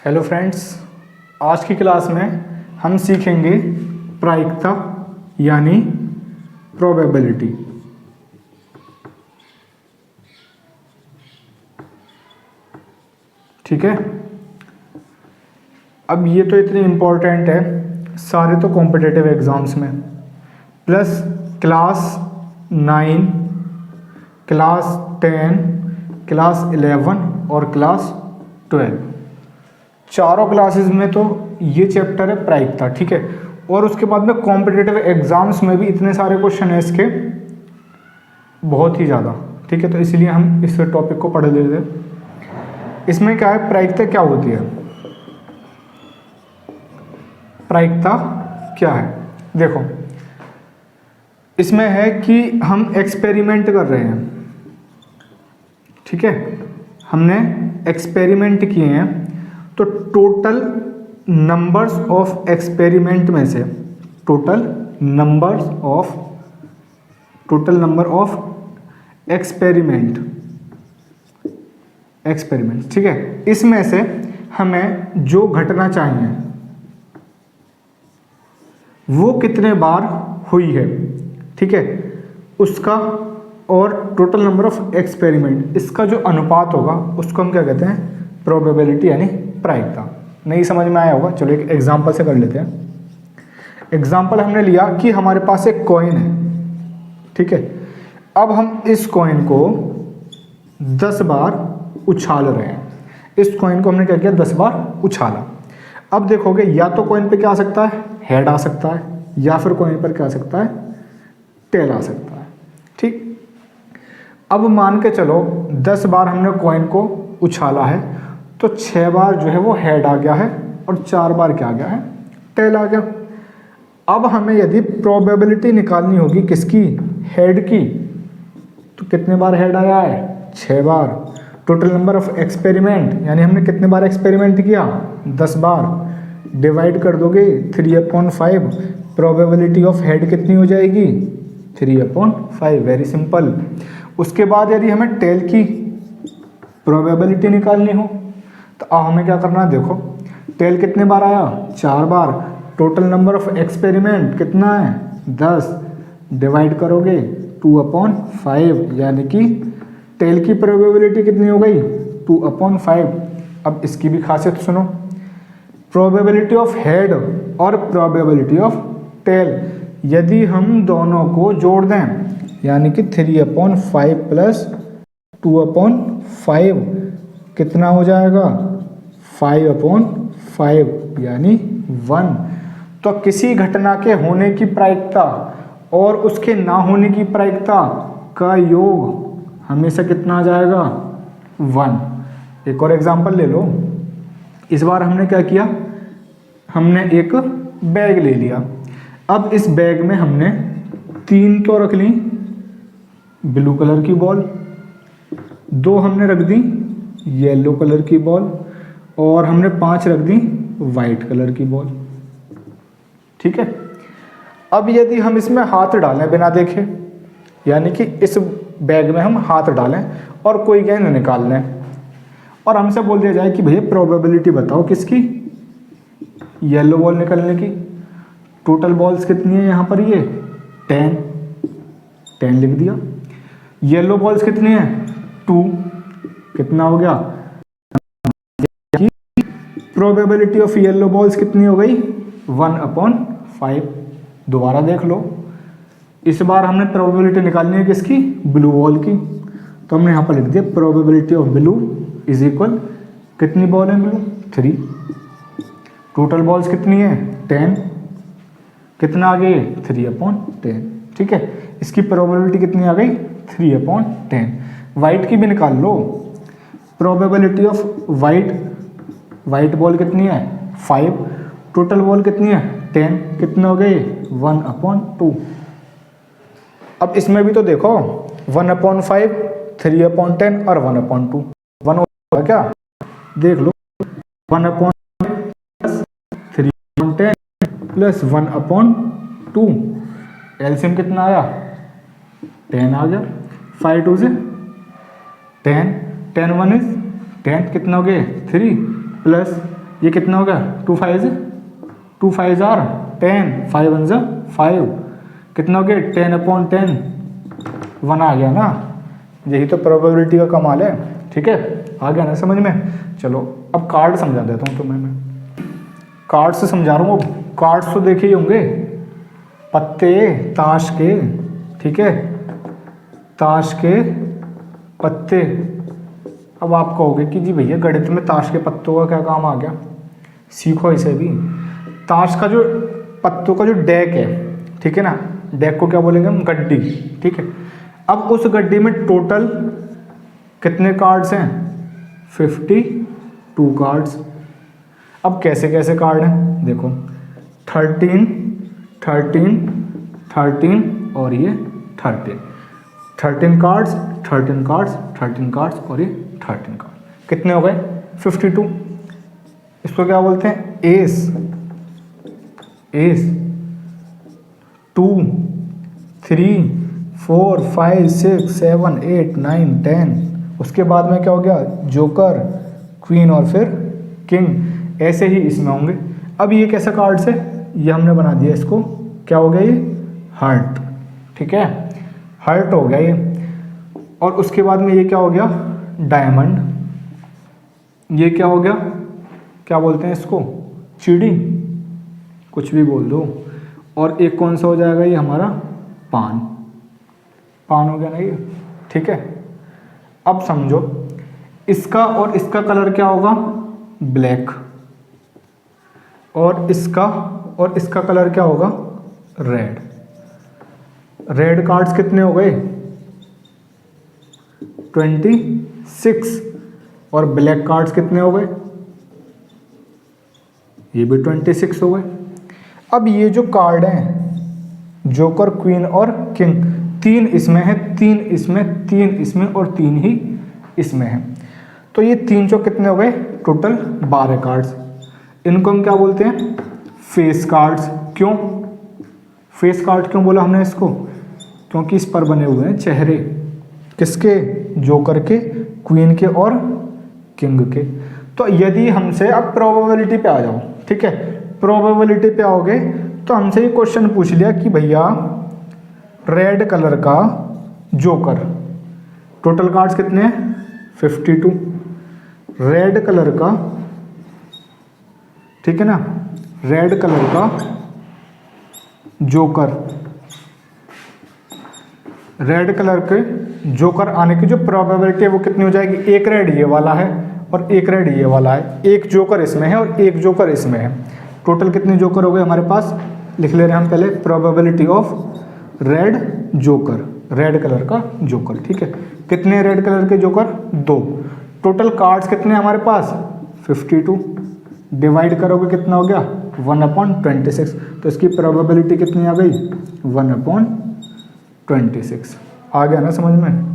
Hello friends, आज की class में हम सीखेंगे प्रायिकता यानी प्रोबेबिलिटी। ठीक है। अब ये तो इतनी इम्पोर्टेंट है, सारे तो कॉम्पिटिटिव एग्ज़ाम्स में, प्लस क्लास 9, क्लास 10, क्लास 11 और क्लास 12, चारों क्लासेस में तो ये चैप्टर है प्रायिकता। ठीक है। और उसके बाद में कॉम्पिटिटिव एग्जाम्स में भी इतने सारे क्वेश्चन है इसके, बहुत ही ज़्यादा। ठीक है, तो इसलिए हम इस टॉपिक को पढ़ लेते हैं। इसमें क्या है, प्रायिकता क्या होती है, प्रायिकता क्या है। देखो, इसमें है कि हम एक्सपेरिमेंट कर रहे हैं। ठीक है, हमने एक्सपेरिमेंट किए हैं, तो टोटल नंबर्स ऑफ एक्सपेरिमेंट में से टोटल नंबर ऑफ एक्सपेरिमेंट, ठीक है, इसमें से हमें जो घटना चाहिए वो कितने बार हुई है, ठीक है, उसका, और टोटल नंबर ऑफ एक्सपेरिमेंट, इसका जो अनुपात होगा उसको हम क्या कहते हैं, प्रोबेबिलिटी यानी प्रायिकता। नहीं समझ में आया होगा, चलो एक एग्जांपल से कर लेते हैं। एग्जांपल हमने लिया कि हमारे पास एक कॉइन है। ठीक है, अब हम इस कॉइन को 10 बार उछाल रहे हैं। इस कॉइन को हमने क्या किया, 10 बार उछाला। अब देखोगे, या तो कॉइन पे क्या आ सकता है, हेड आ सकता है, या फिर कॉइन पर क्या आ सकता है, टेल आ सकता है। ठीक, अब मान के चलो 10 बार हमने कॉइन को उछाला है, तो 6 बार जो है वो हेड आ गया है और 4 बार क्या आ गया है, टेल आ गया। अब हमें यदि प्रोबेबिलिटी निकालनी होगी किसकी, हेड की, तो कितने बार हेड आया है, 6 बार। टोटल नंबर ऑफ एक्सपेरिमेंट यानी हमने कितने बार एक्सपेरिमेंट किया, 10 बार। डिवाइड कर दोगे 3/5, प्रोबेबिलिटी ऑफ हेड कितनी हो जाएगी, 3/5। Very simple. उसके बाद यदि हमें टेल की प्रोबेबिलिटी निकालनी हो, तो अब हमें क्या करना है, देखो टेल कितने बार आया, 4 बार। टोटल नंबर ऑफ एक्सपेरिमेंट कितना है, 10। डिवाइड करोगे 2/5, यानी कि टेल की प्रोबेबिलिटी कितनी हो गई, 2/5। अब इसकी भी खासियत सुनो, प्रोबेबिलिटी ऑफ हेड और प्रोबेबिलिटी ऑफ टेल यदि हम दोनों को जोड़ दें, यानी कि 3/5 प्लस 2/5 कितना हो जाएगा, 5/5 यानी 1। तो किसी घटना के होने की प्रायिकता और उसके ना होने की प्रायिकता का योग हमेशा कितना आ जाएगा, 1। एक और एग्जांपल ले लो। इस बार हमने क्या किया, हमने एक बैग ले लिया। अब इस बैग में हमने 3 तो रख ली ब्लू कलर की बॉल, 2 हमने रख दी येलो कलर की बॉल, और हमने 5 रख दी वाइट कलर की बॉल। ठीक है। अब यदि हम इसमें हाथ डालें बिना देखे, यानी कि इस बैग में हम हाथ डालें और कोई गेंद निकाल लें, और हमसे बोल दिया जाए कि भैया प्रोबेबिलिटी बताओ किसकी, येलो बॉल निकलने की। टोटल बॉल्स कितनी है यहाँ पर, ये 10 लिख दिया। येलो बॉल्स कितनी है, 2, कितना हो गया, प्रोबेबिलिटी ऑफ येलो बॉल्स कितनी हो गई, 1/5। दोबारा देख लो, इस बार हमने प्रोबेबिलिटी निकालनी है किसकी, ब्लू बॉल की, तो हमने यहाँ पर लिख दिया probability of blue is equal, कितनी बॉल है ब्लू, 3। टोटल बॉल्स कितनी है, 10, कितना आ गई, 3/10। ठीक है, इसकी प्रोबेबिलिटी कितनी आ गई, 3/10। वाइट की भी निकाल लो, प्रोबेबिलिटी ऑफ वाइट बॉल कितनी है, 5। टोटल बॉल कितनी है, 10, कितने हो गए, 1/2। अब इसमें भी तो देखो 1/5, 3/10 और 1/2, 1 होगा क्या, देख लो, 1/3/10 प्लस 1/2, एलसीएम कितना आया, 10 आ गया। 5 2 से 10, 10 1 इज 10, कितना हो गए, 3 प्लस ये कितना हो गया, 2 5 आर 10, 5 1 जा 5, कितना हो गया 10/10, 1 आ गया ना। यही तो प्रोबेबिलिटी का कमाल है। ठीक है, आ गया ना समझ में। चलो अब कार्ड समझा देता हूँ तुम्हें मैं, कार्ड से समझा रहा हूँ। कार्ड्स तो देखे ही होंगे, पत्ते ताश के, ठीक है, ताश के पत्ते। अब आप कहोगे कि जी भैया गणित में ताश के पत्तों का क्या काम आ गया, सीखो इसे भी। ताश का जो पत्तों का जो डेक है, ठीक है ना, डेक को क्या बोलेंगे हम, गड्डी। ठीक है, अब उस गड्डी में टोटल कितने कार्ड्स हैं, 52 कार्ड्स। अब कैसे कैसे कार्ड हैं देखो, 13 13 13 और ये 13 कार्ड्स 13 कार्ड्स 13 कार्ड्स और ये 13 कार्ड, कितने हो गए 52। इसको क्या बोलते हैं, एस। एस 2 3 4 5 6 7 8 9 10। उसके बाद में क्या हो गया, जोकर, क्वीन और फिर किंग। ऐसे ही इसमें होंगे। अब ये कैसा कार्ड्स है, ये हमने बना दिया इसको, क्या हो गया ये, हार्ट। ठीक है, हार्ट हो गया ये। और उसके बाद में ये क्या हो गया, डायमंड। ये क्या हो गया, क्या बोलते हैं इसको, चिड़ी, कुछ भी बोल दो। और एक कौन सा हो जाएगा ये हमारा, पान। पान हो गया ना ये। ठीक है, अब समझो इसका और इसका कलर क्या होगा, ब्लैक। और इसका और इसका कलर क्या होगा, रेड। रेड कार्ड्स कितने हो गए, 26। और ब्लैक कार्ड्स कितने हो गए, ये भी 26 हो गए। अब ये जो कार्ड हैं, जोकर, क्वीन और किंग, 3 इसमें है, 3 इसमें, 3 इसमें और 3 ही इसमें है। तो ये 3 जो कितने हो गए, टोटल 12 कार्ड्स। इनको हम क्या बोलते हैं, फेस कार्ड्स। क्यों फेस कार्ड क्यों बोला हमने इसको, क्योंकि इस पर बने हुए हैं चेहरे, किसके, जोकर के, क्वीन के और किंग के। तो यदि हमसे, अब प्रोबेबिलिटी पे आ जाओ। ठीक है, प्रोबेबिलिटी पे आओगे तो हमसे ये क्वेश्चन पूछ लिया कि भैया रेड कलर का जोकर, टोटल कार्ड्स कितने हैं 52। रेड कलर का, ठीक है ना, रेड कलर का जोकर, रेड कलर के जोकर आने की जो प्रोबेबिलिटी है वो कितनी हो जाएगी, एक रेड ये वाला है और एक रेड ये वाला है, एक जोकर इसमें है और एक जोकर इसमें है। टोटल कितने जोकर हो गए हमारे पास, लिख ले रहे हैं हम पहले, probability of red joker, red colour का जोकर। ठीक है, कितने रेड कलर के जोकर, 2। टोटल कार्ड्स कितने हमारे पास 52। डिवाइड करोगे कितना हो गया 1/26। तो इसकी प्रोबेबिलिटी कितनी आ गई 1/26। आ गया ना समझ में।